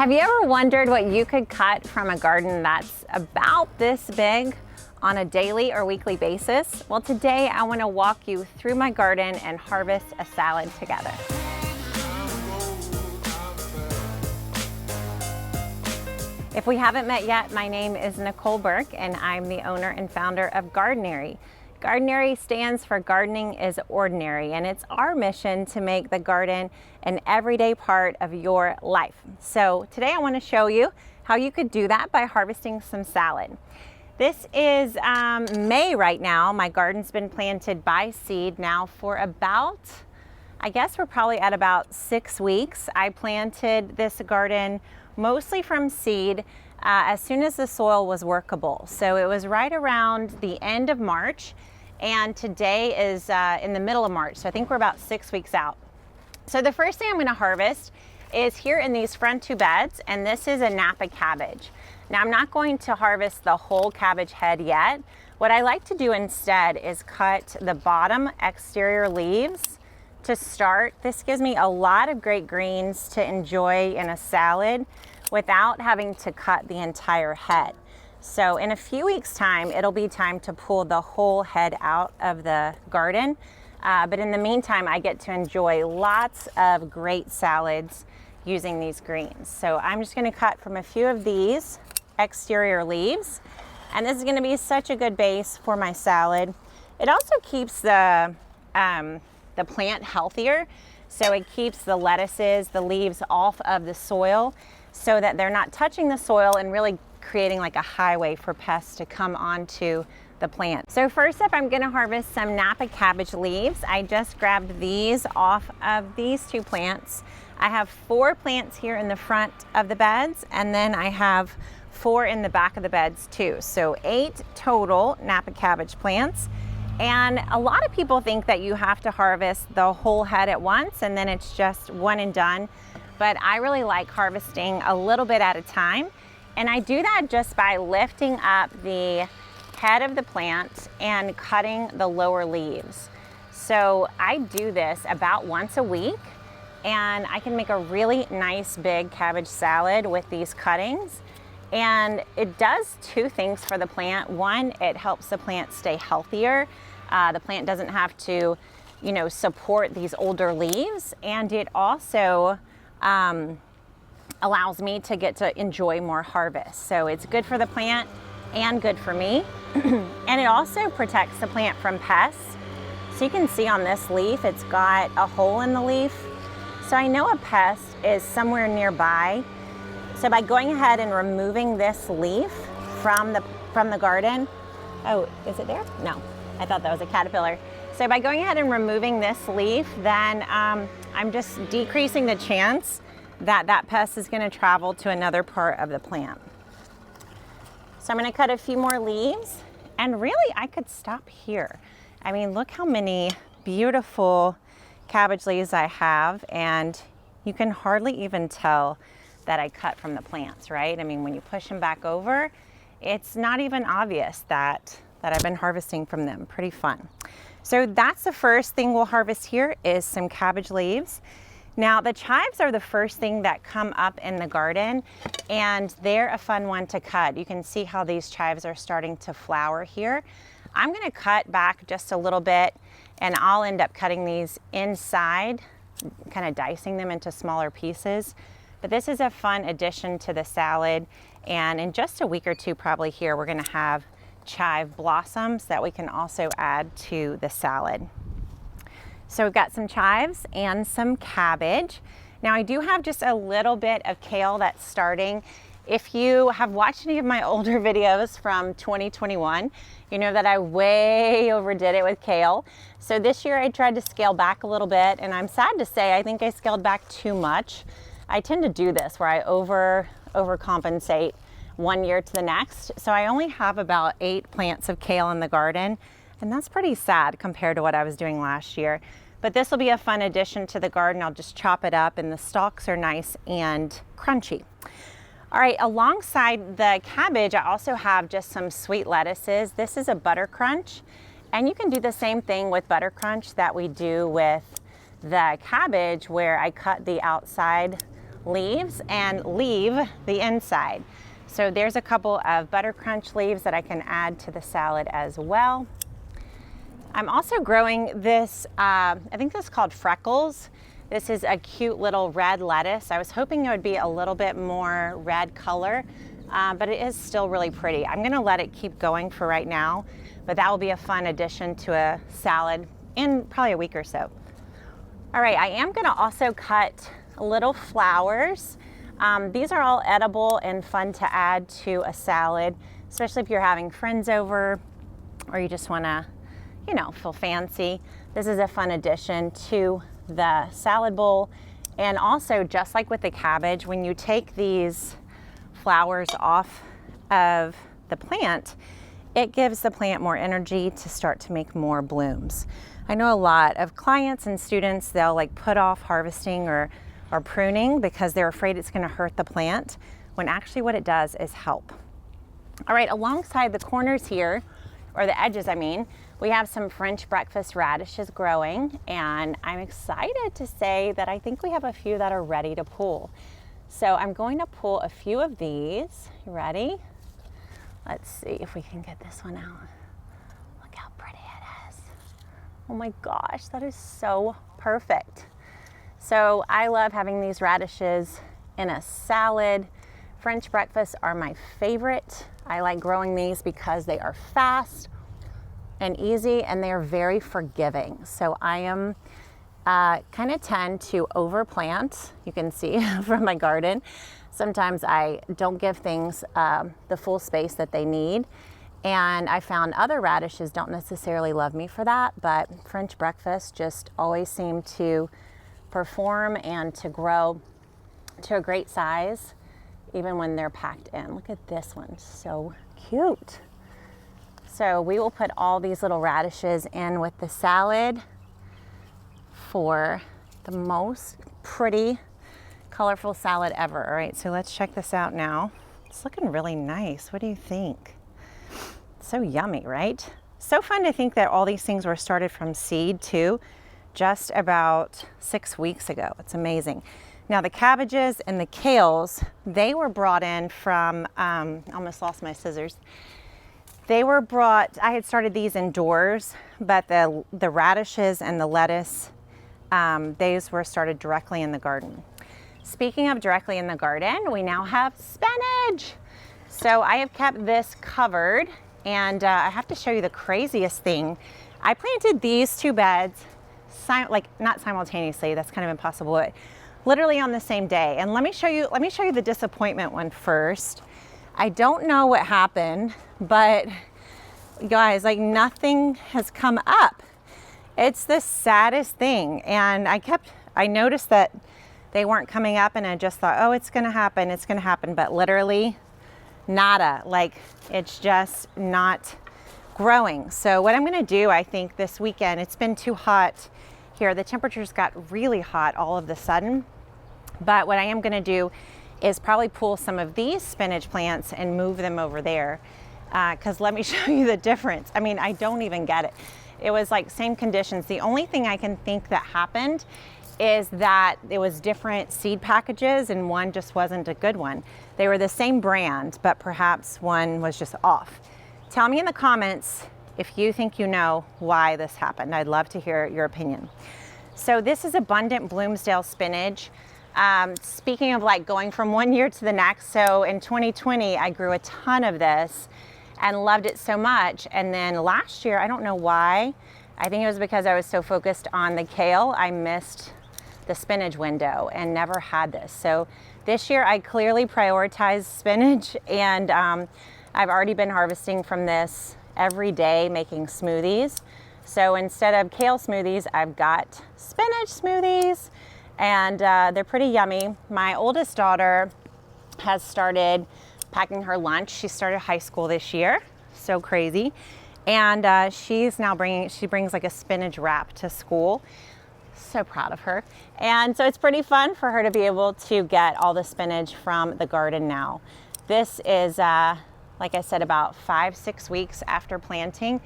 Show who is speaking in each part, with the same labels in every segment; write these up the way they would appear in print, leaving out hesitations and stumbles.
Speaker 1: Have you ever wondered what you could cut from a garden that's about this big on a daily or weekly basis? Well, today I want to walk you through my garden and harvest a salad together. If we haven't met yet, my name is Nicole Burke and I'm the owner and founder of Gardenary. Gardenary stands for Gardening is Ordinary, and it's our mission to make the garden an everyday part of your life. So today I want to show you how you could do that by harvesting some salad. This is May right now. My garden's been planted by seed now for about, I guess we're probably at about 6 weeks. I planted this garden mostly from seed as soon as the soil was workable. So it was right around the end of March, and today is in the middle of March. So I think we're about 6 weeks out. So the first thing I'm going to harvest is here in these front two beds, and this is a Napa cabbage. Now I'm not going to harvest the whole cabbage head yet. What I like to do instead is cut the bottom exterior leaves to start. This gives me a lot of great greens to enjoy in a salad without having to cut the entire head. So in a few weeks time, it'll be time to pull the whole head out of the garden. But in the meantime, I get to enjoy lots of great salads using these greens. So I'm just gonna cut from a few of these exterior leaves. And this is gonna be such a good base for my salad. It also keeps the plant healthier. So it keeps the lettuces, the leaves off of the soil so that they're not touching the soil and really creating like a highway for pests to come onto the plant. So first up, I'm gonna harvest some Napa cabbage leaves. I just grabbed these off of these two plants. I have 4 plants here in the front of the beds, and then I have 4 in the back of the beds too. So 8 total Napa cabbage plants. And a lot of people think that you have to harvest the whole head at once and then it's just one and done. But I really like harvesting a little bit at a time. And I do that just by lifting up the head of the plant and cutting the lower leaves. So I do this about once a week, and I can make a really nice big cabbage salad with these cuttings. And it does 2 things for the plant. One, it helps the plant stay healthier. The plant doesn't have to, support these older leaves. And it also allows me to get to enjoy more harvest. So it's good for the plant and good for me. And it also protects the plant from pests. So you can see on this leaf, it's got a hole in the leaf. So I know a pest is somewhere nearby. So by going ahead and removing this leaf from the garden, oh, is it there? No, I thought that was a caterpillar. So by going ahead and removing this leaf, then I'm just decreasing the chance that that pest is going to travel to another part of the plant. So I'm going to cut a few more leaves, and really I could stop here. I mean, look how many beautiful cabbage leaves I have, and you can hardly even tell that I cut from the plants, right? I mean, when you push them back over, it's not even obvious that I've been harvesting from them. Pretty fun. So that's the first thing we'll harvest here is some cabbage leaves. Now the chives are the first thing that come up in the garden, and they're a fun one to cut. You can see how these chives are starting to flower here. I'm gonna cut back just a little bit, and I'll end up cutting these inside, kind of dicing them into smaller pieces. But this is a fun addition to the salad, and in just a week or two probably here, we're gonna have chive blossoms that we can also add to the salad. So we've got some chives and some cabbage. Now I do have just a little bit of kale that's starting. If you have watched any of my older videos from 2021, you know that I way overdid it with kale. So this year I tried to scale back a little bit, and I'm sad to say I think I scaled back too much. I tend to do this where I overcompensate one year to the next. So I only have about 8 plants of kale in the garden, and that's pretty sad compared to what I was doing last year. But this will be a fun addition to the garden. I'll just chop it up, and the stalks are nice and crunchy. All right, alongside the cabbage, I also have just some sweet lettuces. This is a butter crunch, and you can do the same thing with butter crunch that we do with the cabbage, where I cut the outside leaves and leave the inside. So there's a couple of butter crunch leaves that I can add to the salad as well. I'm also growing this, I think this is called Freckles. This is a cute little red lettuce. I was hoping it would be a little bit more red color, but it is still really pretty. I'm gonna let it keep going for right now, but that will be a fun addition to a salad in probably a week or so. All right, I am gonna also cut little flowers. These are all edible and fun to add to a salad, especially if you're having friends over or you just wanna, you know, feel fancy. This is a fun addition to the salad bowl. And also, just like with the cabbage, when you take these flowers off of the plant, it gives the plant more energy to start to make more blooms. I know a lot of clients and students, they'll like put off harvesting or pruning because they're afraid it's gonna hurt the plant, when actually what it does is help. All right, alongside the corners here, or the edges I mean, we have some French breakfast radishes growing, and I'm excited to say that I think we have a few that are ready to pull. So I'm going to pull a few of these. You ready? Let's see if we can get this one out. Look how pretty it is. Oh my gosh, that is so perfect. So I love having these radishes in a salad. French breakfasts are my favorite. I like growing these because they are fast and easy, and they are very forgiving. So I am kind of tend to overplant. You can see from my garden. Sometimes I don't give things the full space that they need. And I found other radishes don't necessarily love me for that, but French breakfast just always seem to perform and to grow to a great size, even when they're packed in. Look at this one, so cute. So we will put all these little radishes in with the salad for the most pretty, colorful salad ever. All right, so let's check this out now. It's looking really nice. What do you think? So yummy, right? So fun to think that all these things were started from seed too, just about 6 weeks ago. It's amazing. Now the cabbages and the kales, they were brought in from, almost lost my scissors. They were brought, I had started these indoors, but the radishes and the lettuce, these were started directly in the garden. Speaking of directly in the garden, we now have spinach. So I have kept this covered, and I have to show you the craziest thing. I planted these two beds, like not simultaneously, that's kind of impossible, but literally on the same day. And let me show you the disappointment one first. I don't know what happened, but guys, like nothing has come up. It's the saddest thing. And I noticed that they weren't coming up, and I just thought, oh, it's gonna happen, but literally nada. Like it's just not growing. So what I'm gonna do, I think this weekend, it's been too hot here. The temperatures got really hot all of a sudden. But what I am gonna do is probably pull some of these spinach plants and move them over there. Because let me show you the difference. I mean, I don't even get it. It was like same conditions. The only thing I can think that happened is that it was different seed packages and one just wasn't a good one. They were the same brand, but perhaps one was just off. Tell me in the comments if you think you know why this happened. I'd love to hear your opinion. So this is abundant Bloomsdale spinach. Speaking of like going from one year to the next, so in 2020, I grew a ton of this and loved it so much. And then last year, I don't know why, I think it was because I was so focused on the kale, I missed the spinach window and never had this. So this year I clearly prioritized spinach, and I've already been harvesting from this every day, making smoothies. So instead of kale smoothies, I've got spinach smoothies, and they're pretty yummy. My oldest daughter has started packing her lunch. She started high school this year, so crazy. And she's now she brings like a spinach wrap to school. So proud of her. And so it's pretty fun for her to be able to get all the spinach from the garden now. This is, like I said, about 5-6 weeks after planting.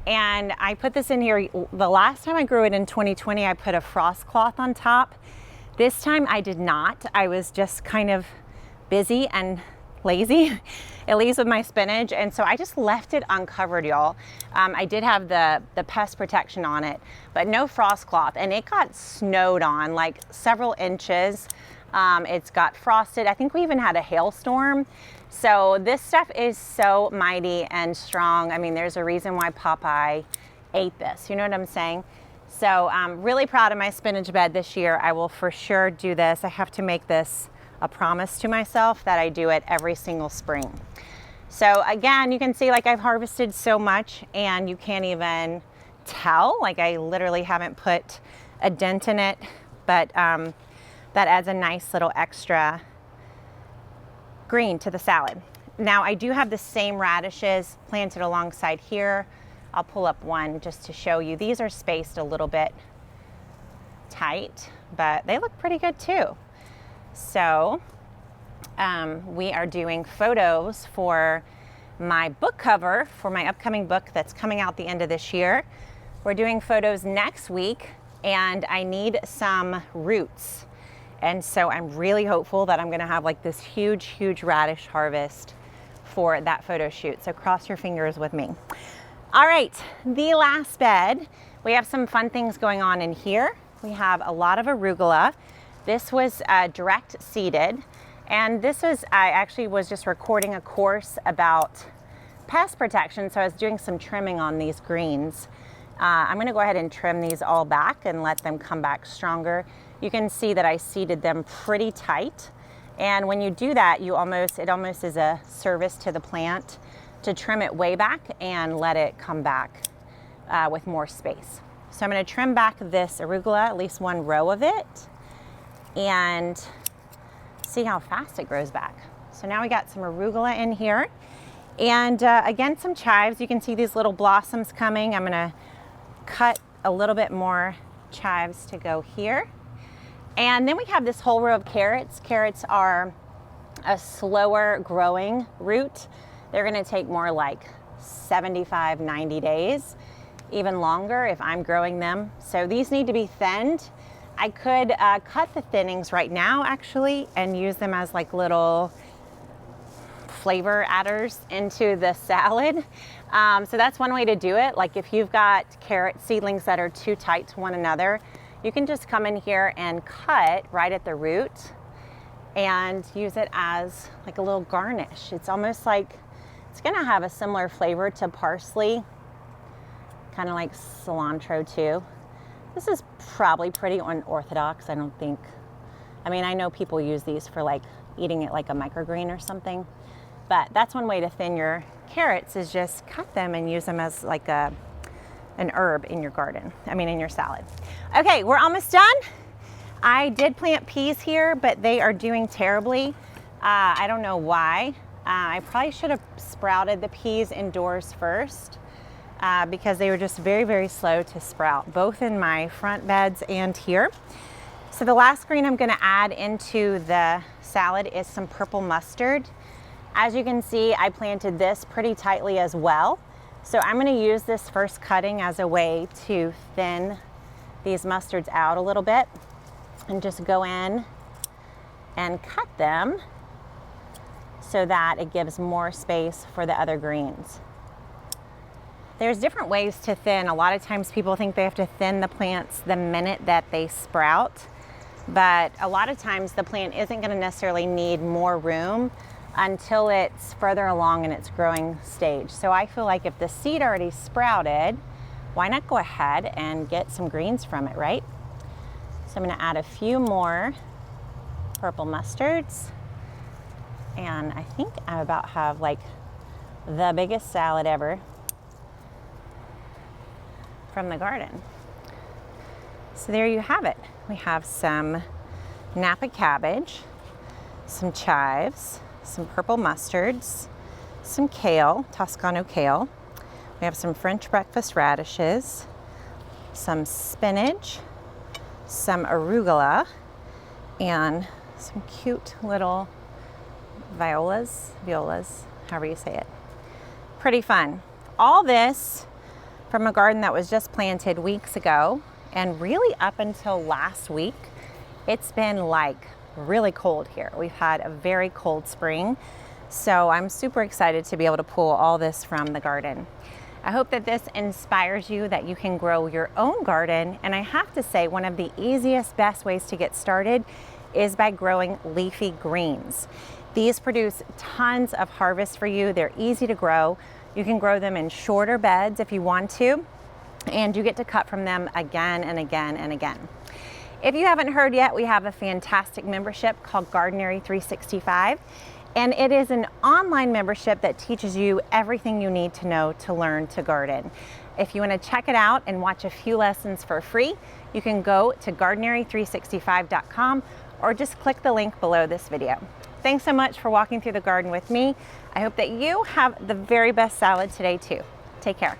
Speaker 1: And I put this in here, the last time I grew it in 2020, I put a frost cloth on top. This time I did not. I was just kind of busy and lazy, at least with my spinach, and so I just left it uncovered, y'all. I did have the pest protection on it, but no frost cloth, and it got snowed on like several inches. It's got frosted. I think we even had a hailstorm. So this stuff is so mighty and strong. I mean, there's a reason why Popeye ate this, you know what I'm saying? So I'm really proud of my spinach bed this year. I will for sure do this. I have to make this a promise to myself that I do it every single spring. So again, you can see like I've harvested so much and you can't even tell. Like I literally haven't put a dent in it, but that adds a nice little extra green to the salad. Now I do have the same radishes planted alongside here. I'll pull up one just to show you. These are spaced a little bit tight, but they look pretty good too. So we are doing photos for my book cover for my upcoming book that's coming out the end of this year. We're doing photos next week and I need some roots. And so I'm really hopeful that I'm gonna have like this huge radish harvest for that photo shoot. So cross your fingers with me. All right, the last bed, we have some fun things going on in here. We have a lot of arugula. This was direct seeded, and this was, I actually was just recording a course about pest protection, so I was doing some trimming on these greens. I'm gonna go ahead and trim these all back and let them come back stronger. You can see that I seeded them pretty tight, and when you do that, it almost is a service to the plant to trim it way back and let it come back with more space. So I'm gonna trim back this arugula, at least one row of it, and see how fast it grows back. So now we got some arugula in here. And again, some chives. You can see these little blossoms coming. I'm gonna cut a little bit more chives to go here. And then we have this whole row of carrots. Carrots are a slower growing root. They're gonna take more like 75, 90 days, even longer if I'm growing them. So these need to be thinned. I could cut the thinnings right now actually and use them as like little flavor adders into the salad. So that's one way to do it. Like if you've got carrot seedlings that are too tight to one another, you can just come in here and cut right at the root and use it as like a little garnish. It's almost like, it's gonna have a similar flavor to parsley, kind of like cilantro too. This is probably pretty unorthodox. I mean, I know people use these for like eating it like a microgreen or something, but that's one way to thin your carrots is just cut them and use them as like an herb in your garden. I mean, in your salad. Okay, we're almost done. I did plant peas here, but they are doing terribly. I don't know why. I probably should have sprouted the peas indoors first. Because they were just very slow to sprout, both in my front beds and here. So the last green I'm gonna add into the salad is some purple mustard. As you can see, I planted this pretty tightly as well. So I'm gonna use this first cutting as a way to thin these mustards out a little bit and just go in and cut them so that it gives more space for the other greens. There's different ways to thin. A lot of times people think they have to thin the plants the minute that they sprout, but a lot of times the plant isn't going to necessarily need more room until it's further along in its growing stage. So I feel like if the seed already sprouted, why not go ahead and get some greens from it, right? So I'm going to add a few more purple mustards, and I think I about have like the biggest salad ever from the garden. So there you have it. We have some Napa cabbage, some chives, some purple mustards, some kale, Toscano kale. We have some French breakfast radishes, some spinach, some arugula, and some cute little violas, however you say it. Pretty fun. All this from a garden that was just planted weeks ago, and really up until last week, It's been like really cold here. We've had a very cold spring, so I'm super excited to be able to pull all this from the garden. I hope that this inspires you, that you can grow your own garden. And I have to say, one of the easiest, best ways to get started is by growing leafy greens. These produce tons of harvest for you. They're easy to grow. You can grow them in shorter beds if you want to, and you get to cut from them again and again and again. If you haven't heard yet, we have a fantastic membership called Gardenary 365. And it is an online membership that teaches you everything you need to know to learn to garden. If you want to check it out and watch a few lessons for free, you can go to gardenary365.com or just click the link below this video. Thanks so much for walking through the garden with me. I hope that you have the very best salad today too. Take care.